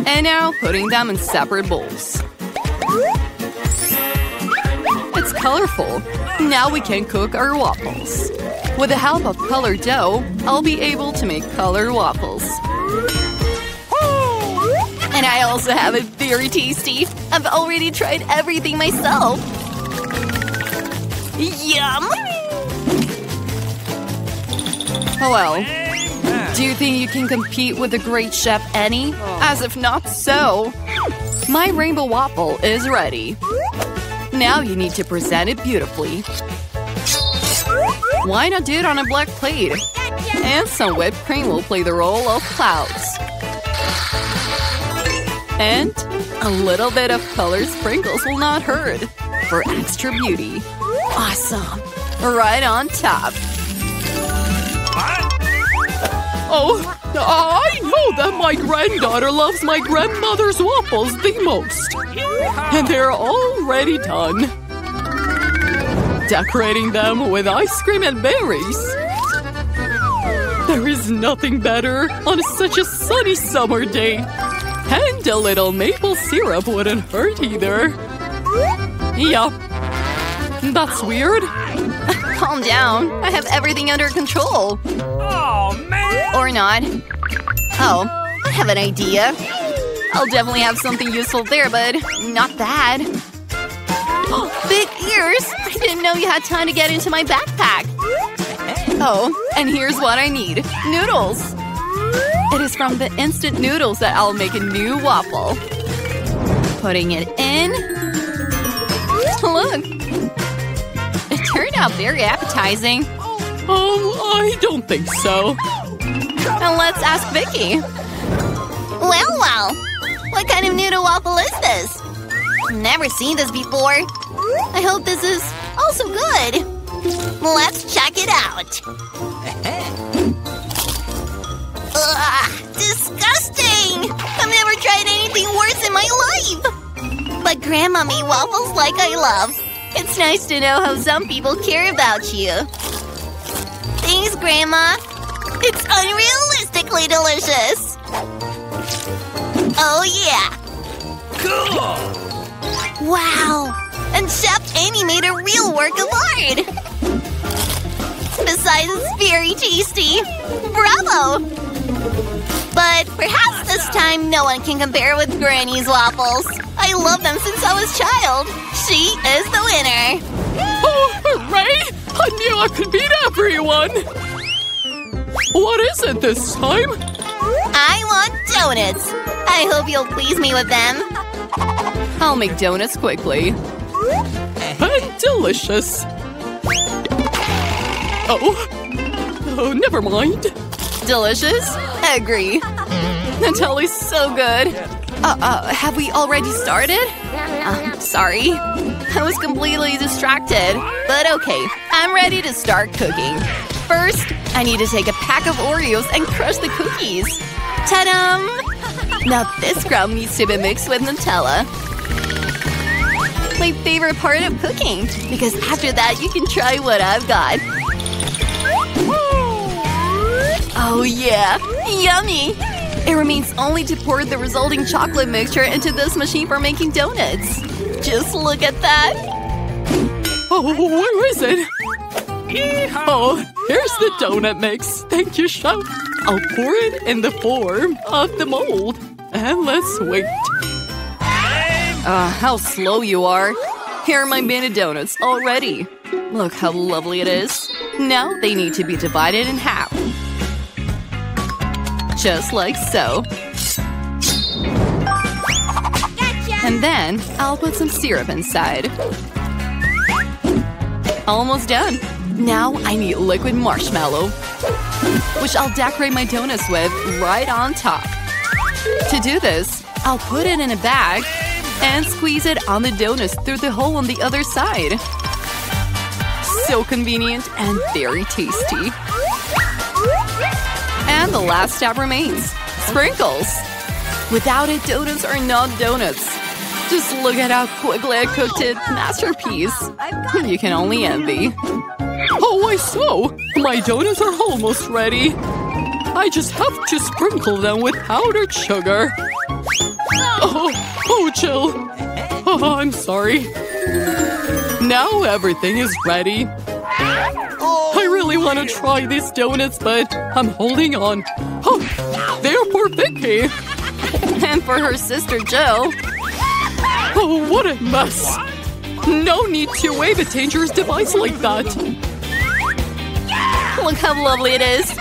And now putting them in separate bowls. It's colorful. Now we can cook our waffles. With the help of colored dough, I'll be able to make colored waffles. And I also have it very tasty. I've already tried everything myself. Yum! Well, do you think you can compete with the great chef Annie? As if not so. My rainbow waffle is ready. Now you need to present it beautifully. Why not do it on a black plate? And some whipped cream will play the role of clouds. And a little bit of colored sprinkles will not hurt. For extra beauty. Awesome. Right on top. Oh, I know that my granddaughter loves my grandmother's waffles the most. And they're already done. Decorating them with ice cream and berries. There is nothing better on such a sunny summer day. And a little maple syrup wouldn't hurt either. Yeah. That's weird. Calm down. I have everything under control. Or not. Oh, I have an idea. I'll definitely have something useful there, but not that. Big ears! I didn't know you had time to get into my backpack. Oh, and here's what I need. Noodles! It is from the instant noodles that I'll make a new waffle. Putting it in. Look! It turned out very appetizing. I don't think so. And let's ask Vicky. Well. What kind of noodle waffle is this? Never seen this before. I hope this is also good. Let's check it out. Ugh, disgusting! I've never tried anything worse in my life. But Grandma made waffles like I love. It's nice to know how some people care about you. Thanks, Grandma. It's unrealistically delicious. Oh, yeah. Cool! Wow. And Chef Amy made a real work of art. Besides, it's very tasty. Bravo! But perhaps this time no one can compare with Granny's waffles. I love them since I was a child. She is the winner. Oh, hooray! I knew I could beat everyone! What is it this time? I want donuts. I hope you'll please me with them. I'll make donuts quickly. And delicious. Oh, never mind. Delicious? Agree. Natalie's so good. Have we already started? Sorry. I was completely distracted. But okay, I'm ready to start cooking. First, I need to take a pack of Oreos and crush the cookies. Ta-dam! Now this crumb needs to be mixed with Nutella. My favorite part of cooking, because after that you can try what I've got. Oh yeah, yummy! It remains only to pour the resulting chocolate mixture into this machine for making donuts. Just look at that! Oh, where is it? Oh, here's the donut mix. Thank you, Chef. I'll pour it in the form of the mold. And let's wait. How slow you are. Here are my mini donuts already. Look how lovely it is. Now they need to be divided in half. Just like so. And then I'll put some syrup inside. Almost done. Now I need liquid marshmallow, which I'll decorate my donuts with right on top. To do this, I'll put it in a bag and squeeze it on the donuts through the hole on the other side. So convenient and very tasty. And the last step remains. Sprinkles. Without it, donuts are not donuts. Just look at how quickly I cooked it. Masterpiece. You can only envy. Oh, why so? My donuts are almost ready. I just have to sprinkle them with powdered sugar. Oh, Jill. Oh, I'm sorry. Now everything is ready. I really want to try these donuts, but I'm holding on. Oh, they're for Vicky. And for her sister, Jill. Oh, what a mess. No need to wave a dangerous device like that. Look how lovely it is.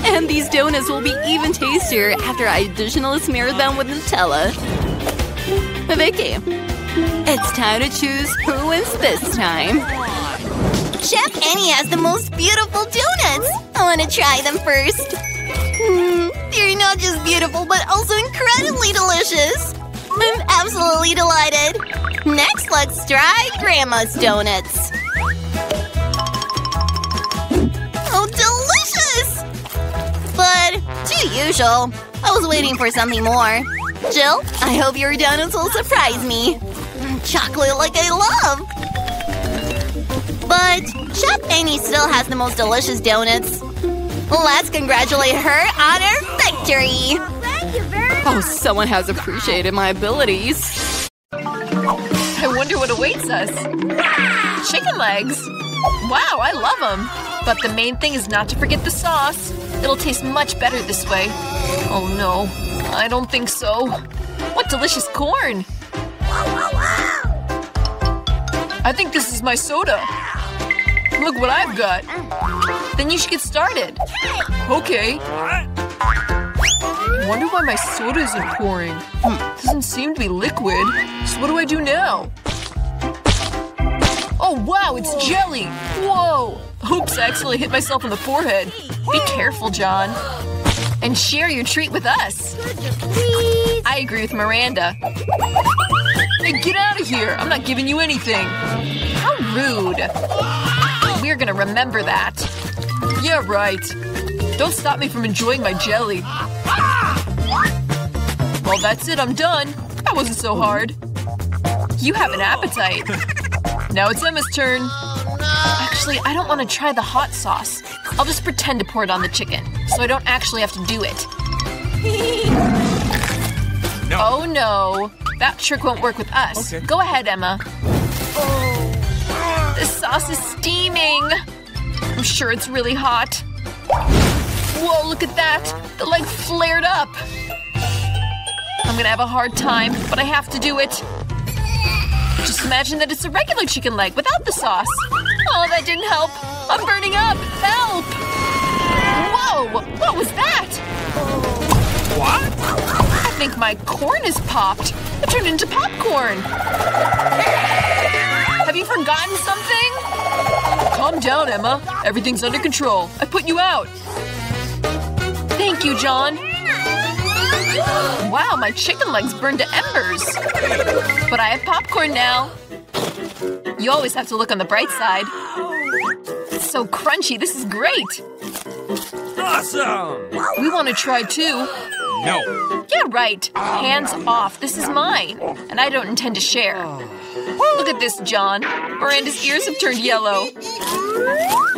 And these donuts will be even tastier after I additionally smear them with Nutella. Vicky, it's time to choose who wins this time. Chef Annie has the most beautiful donuts. I want to try them first. They're not just beautiful, but also incredibly delicious. I'm absolutely delighted. Next, let's try Grandma's donuts. Oh, delicious! But, too usual. I was waiting for something more. Jill, I hope your donuts will surprise me. Chocolate like I love! But Chef Amy still has the most delicious donuts. Let's congratulate her on her victory! Oh, someone has appreciated my abilities. I wonder what awaits us. Chicken legs! Wow, I love them! But the main thing is not to forget the sauce. It'll taste much better this way. Oh no, I don't think so. What delicious corn! I think this is my soda. Look what I've got. Then you should get started. Okay. I wonder why my soda isn't pouring. Doesn't seem to be liquid. So what do I do now? Oh wow, it's jelly! Whoa! Oops, I accidentally hit myself in the forehead. Be careful, John. And share your treat with us. I agree with Miranda. Hey, get out of here! I'm not giving you anything. How rude. We're gonna remember that. Yeah, right. Don't stop me from enjoying my jelly. Well, that's it. I'm done. That wasn't so hard. You have an appetite. Now it's Emma's turn. Actually, I don't want to try the hot sauce. I'll just pretend to pour it on the chicken, so I don't actually have to do it. No. Oh no. That trick won't work with us. Okay. Go ahead, Emma. The sauce is steaming. I'm sure it's really hot. Whoa, look at that. The leg flared up. I'm gonna have a hard time, but I have to do it. Just imagine that it's a regular chicken leg without the sauce. Oh, that didn't help. I'm burning up. Help! Whoa! What was that? What? I think my corn is popped. It turned into popcorn. Have you forgotten something? Calm down, Emma. Everything's under control. I put you out. Thank you, John. Wow, my chicken legs burned to embers. But I have popcorn now. You always have to look on the bright side. It's so crunchy. This is great. Awesome! We want to try too. No. Yeah, right. Hands off. This is mine. And I don't intend to share. Look at this, John. Miranda's ears have turned yellow.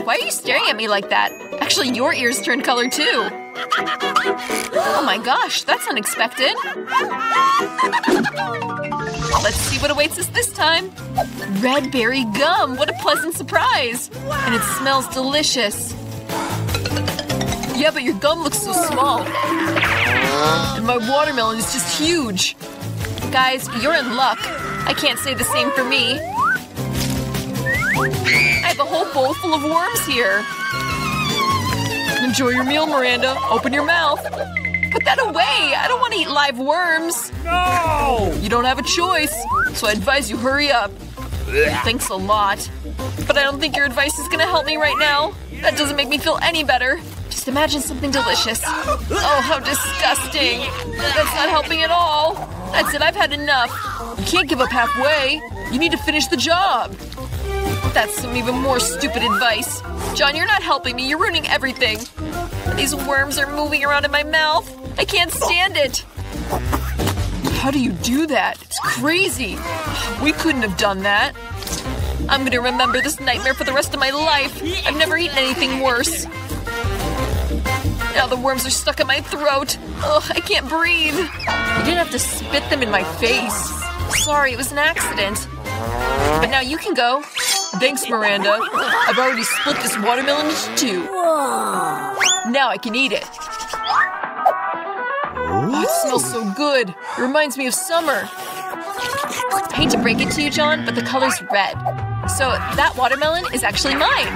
Why are you staring at me like that? Actually, your ears turned color too. Oh my gosh, that's unexpected. Let's see what awaits us this time. Red berry gum. What a pleasant surprise. And it smells delicious. Yeah, but your gum looks so small. And my watermelon is just huge. Guys, you're in luck. I can't say the same for me. I have a whole bowl full of worms here. Enjoy your meal, Miranda. Open your mouth. Put that away. I don't want to eat live worms. No! You don't have a choice, so I advise you hurry up. Thanks a lot. But I don't think your advice is going to help me right now. That doesn't make me feel any better. Just imagine something delicious. Oh, how disgusting. That's not helping at all. That's it, I've had enough. You can't give up halfway. You need to finish the job. That's some even more stupid advice. John, you're not helping me. You're ruining everything. These worms are moving around in my mouth. I can't stand it. How do you do that? It's crazy. We couldn't have done that. I'm gonna remember this nightmare for the rest of my life. I've never eaten anything worse. Now the worms are stuck in my throat. Ugh, I can't breathe. You didn't have to spit them in my face. Sorry, it was an accident. But now you can go. Thanks, Miranda. I've already split this watermelon into two. Now I can eat it. Oh, it smells so good. It reminds me of summer. I hate to break it to you, John, but the color's red. So that watermelon is actually mine.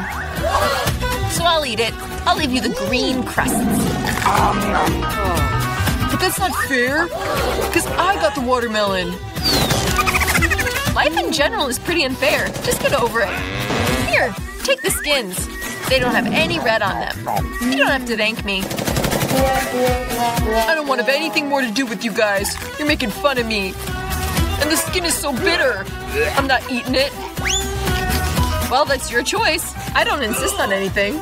So I'll eat it. I'll leave you the green crusts. But that's not fair, because I got the watermelon. Life in general is pretty unfair. Just get over it. Here, take the skins. They don't have any red on them. You don't have to thank me. I don't want to have anything more to do with you guys. You're making fun of me. And the skin is so bitter. I'm not eating it. Well, that's your choice. I don't insist on anything.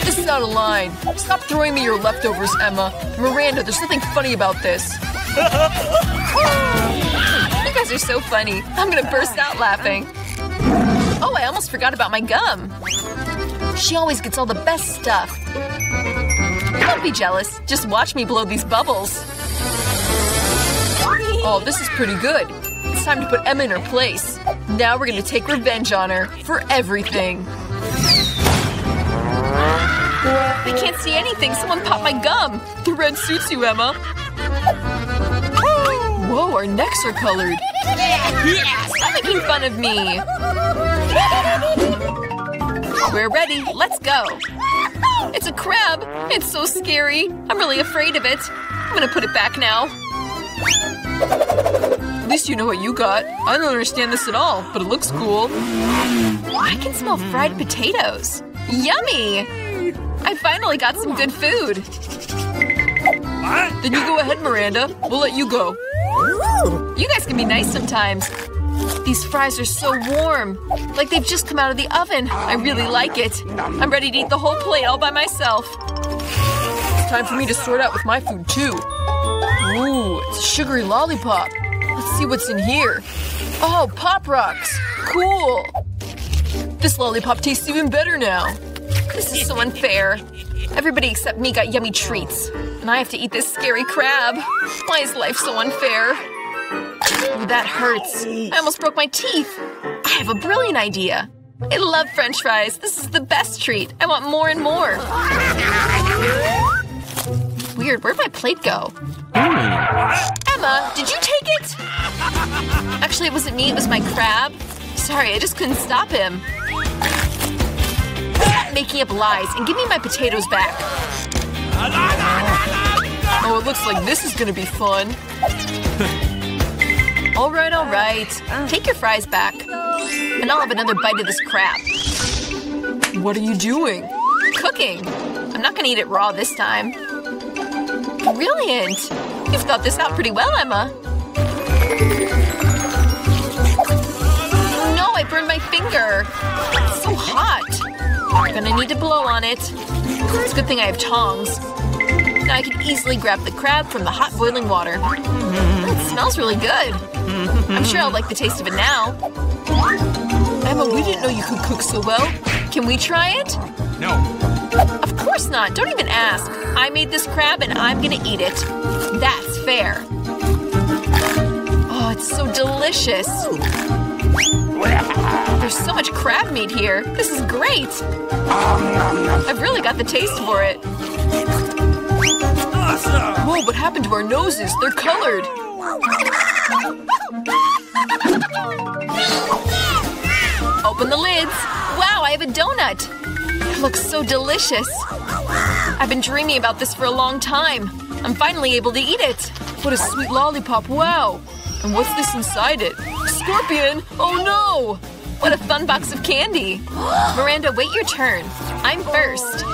This is out of line. Stop throwing me your leftovers, Emma. Miranda, there's nothing funny about this. You guys are so funny. I'm gonna burst out laughing. Oh, I almost forgot about my gum. She always gets all the best stuff. Don't be jealous. Just watch me blow these bubbles. Oh, this is pretty good. It's time to put Emma in her place. Now we're gonna take revenge on her for everything. I can't see anything. Someone popped my gum. The red suits you, Emma. Whoa, our necks are colored. Stop making fun of me. We're ready. Let's go. It's a crab. It's so scary. I'm really afraid of it. I'm gonna put it back now. At least you know what you got. I don't understand this at all, but it looks cool. I can smell fried potatoes. Yummy! I finally got some good food. Then you go ahead, Miranda. We'll let you go. You guys can be nice sometimes. These fries are so warm. Like they've just come out of the oven. I really like it. I'm ready to eat the whole plate all by myself. It's time for me to sort out with my food, too. Ooh, it's a sugary lollipop. Let's see what's in here. Oh, Pop Rocks. Cool. This lollipop tastes even better now. This is so unfair. Everybody except me got yummy treats. And I have to eat this scary crab. Why is life so unfair? Ooh, that hurts. I almost broke my teeth. I have a brilliant idea. I love French fries. This is the best treat. I want more and more. Weird, where'd my plate go? Emma, did you take it? Actually, it wasn't me, it was my crab. Sorry, I just couldn't stop him. Stop making up lies and give me my potatoes back. Oh, it looks like this is gonna be fun. All right. Take your fries back. And I'll have another bite of this crab. What are you doing? Cooking. I'm not gonna eat it raw this time. Brilliant! You've thought this out pretty well, Emma. No, I burned my finger. It's so hot. I'm gonna need to blow on it. It's a good thing I have tongs. Now I can easily grab the crab from the hot boiling water. It smells really good. I'm sure I'll like the taste of it now. Emma, we didn't know you could cook so well. Can we try it? No. Of course not. Don't even ask. I made this crab and I'm gonna eat it. That's fair. Oh, it's so delicious. There's so much crab meat here. This is great. I've really got the taste for it. Whoa, what happened to our noses? They're colored. Open the lids. Wow, I have a donut. It looks so delicious. I've been dreaming about this for a long time. I'm finally able to eat it. What a sweet lollipop, wow. And what's this inside it? Scorpion! Oh no! What a fun box of candy. Miranda, wait your turn. I'm first.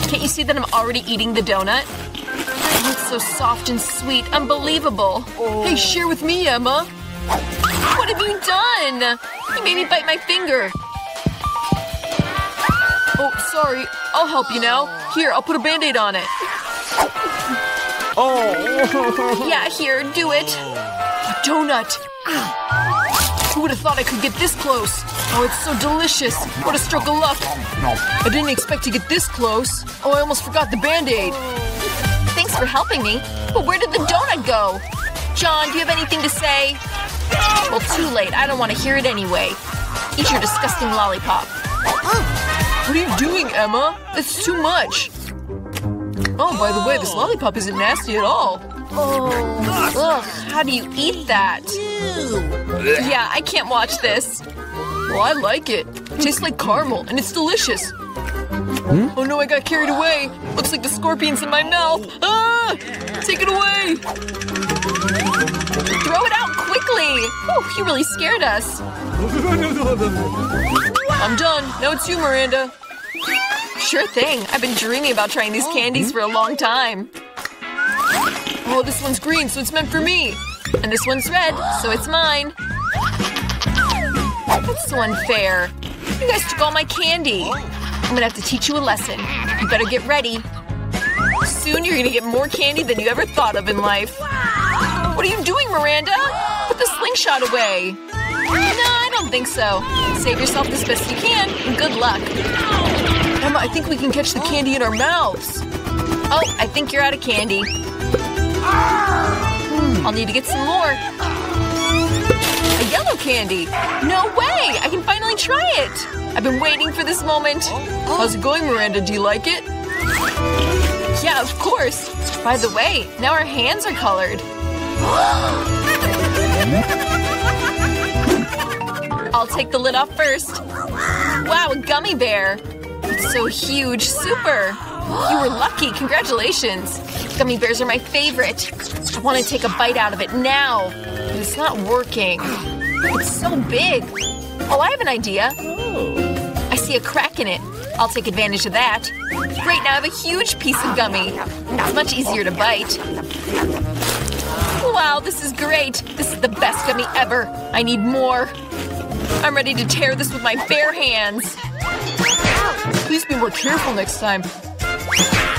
Can't you see that I'm already eating the donut? Oh, it's so soft and sweet. Unbelievable. Hey, share with me, Emma. What have you done? You made me bite my finger. Oh, sorry. I'll help you now. Here, I'll put a Band-Aid on it. Oh. Yeah, here, do it. A donut. Who would have thought I could get this close? Oh, it's so delicious. What a stroke of luck. I didn't expect to get this close. Oh, I almost forgot the Band-Aid. Thanks for helping me. But where did the donut go? John, do you have anything to say? Well, too late. I don't want to hear it anyway. Eat your disgusting lollipop. What are you doing, Emma? That's too much. Oh, by the way, this lollipop isn't nasty at all. Oh, ugh, how do you eat that? Yeah, I can't watch this. Well, I like it. It tastes like caramel, and it's delicious. Oh no, I got carried away. Looks like the scorpion's in my mouth. Ah! Take it away. Throw it out quickly. Whew, you really scared us. I'm done. Now it's you, Miranda. Sure thing. I've been dreaming about trying these candies for a long time. Oh, this one's green, so it's meant for me. And this one's red, so it's mine. That's so unfair. You guys took all my candy. I'm gonna have to teach you a lesson. You better get ready. Soon you're gonna get more candy than you ever thought of in life. What are you doing, Miranda? Put the slingshot away. No, I don't think so. Save yourself as best you can, and good luck. Emma, I think we can catch the candy in our mouths. Oh, I think you're out of candy. I'll need to get some more. A yellow candy. No way! I can finally try it. I've been waiting for this moment. How's it going, Miranda? Do you like it? Yeah, of course. By the way, now our hands are colored. I'll take the lid off first. Wow, a gummy bear. It's so huge. Super. You were lucky. Congratulations. Gummy bears are my favorite. I want to take a bite out of it now. But it's not working. It's so big. Oh, I have an idea. I see a crack in it. I'll take advantage of that. Great, now I have a huge piece of gummy. It's much easier to bite. Wow, this is great. This is the best gummy ever. I need more. I'm ready to tear this with my bare hands. Please be more careful next time.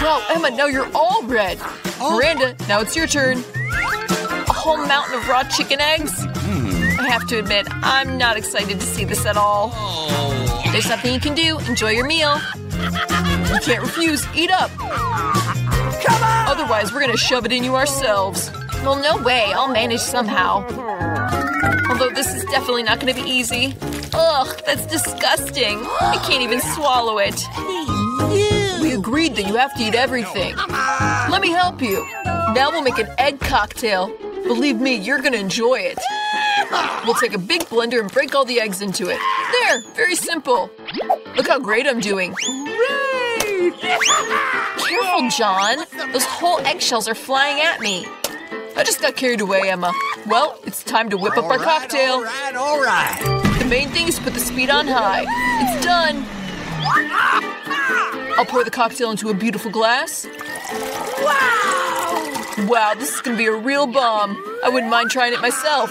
Wow, Emma, now you're all red. Miranda, now it's your turn. A whole mountain of raw chicken eggs? I have to admit, I'm not excited to see this at all. There's nothing you can do. Enjoy your meal. You can't refuse. Eat up. Come on! Otherwise, we're gonna shove it in you ourselves. Well, no way. I'll manage somehow. Although this is definitely not gonna be easy. Ugh, that's disgusting. I can't even swallow it. We agreed that you have to eat everything. Let me help you. Now we'll make an egg cocktail. Believe me, you're gonna enjoy it. We'll take a big blender and break all the eggs into it. There, very simple. Look how great I'm doing. Hooray! Careful, John. Those whole eggshells are flying at me. I just got carried away, Emma. Well, it's time to whip up our cocktail. All right. The main thing is put the speed on high. It's done. I'll pour the cocktail into a beautiful glass. Wow, this is gonna be a real bomb. I wouldn't mind trying it myself.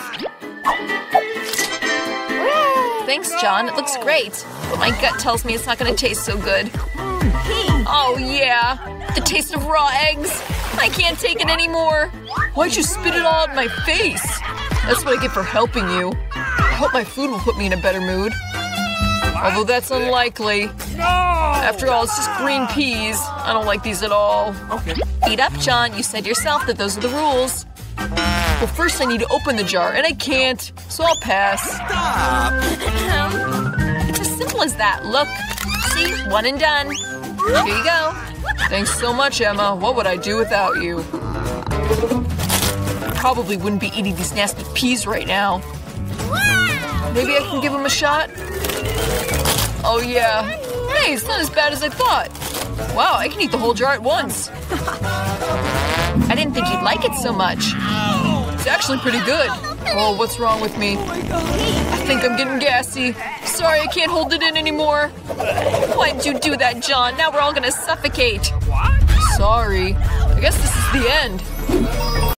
Thanks, John. It looks great. But my gut tells me it's not gonna taste so good. Oh, yeah. The taste of raw eggs. I can't take it anymore. Why'd you spit it all in my face? That's what I get for helping you. I hope my food will put me in a better mood. Although that's unlikely. No! After all, it's just green peas. I don't like these at all. Okay. Eat up, John. You said yourself that those are the rules. Well, first I need to open the jar, and I can't, so I'll pass. Stop! It's as simple as that. Look. See? One and done. Here you go. Thanks so much, Emma. What would I do without you? I probably wouldn't be eating these nasty peas right now. Maybe I can give them a shot? Oh, yeah. Hey, it's not as bad as I thought. Wow, I can eat the whole jar at once. I didn't think you'd like it so much. It's actually pretty good. Oh, what's wrong with me? I think I'm getting gassy. Sorry, I can't hold it in anymore. Why did you do that, John? Now we're all gonna suffocate. What? Sorry. I guess this is the end.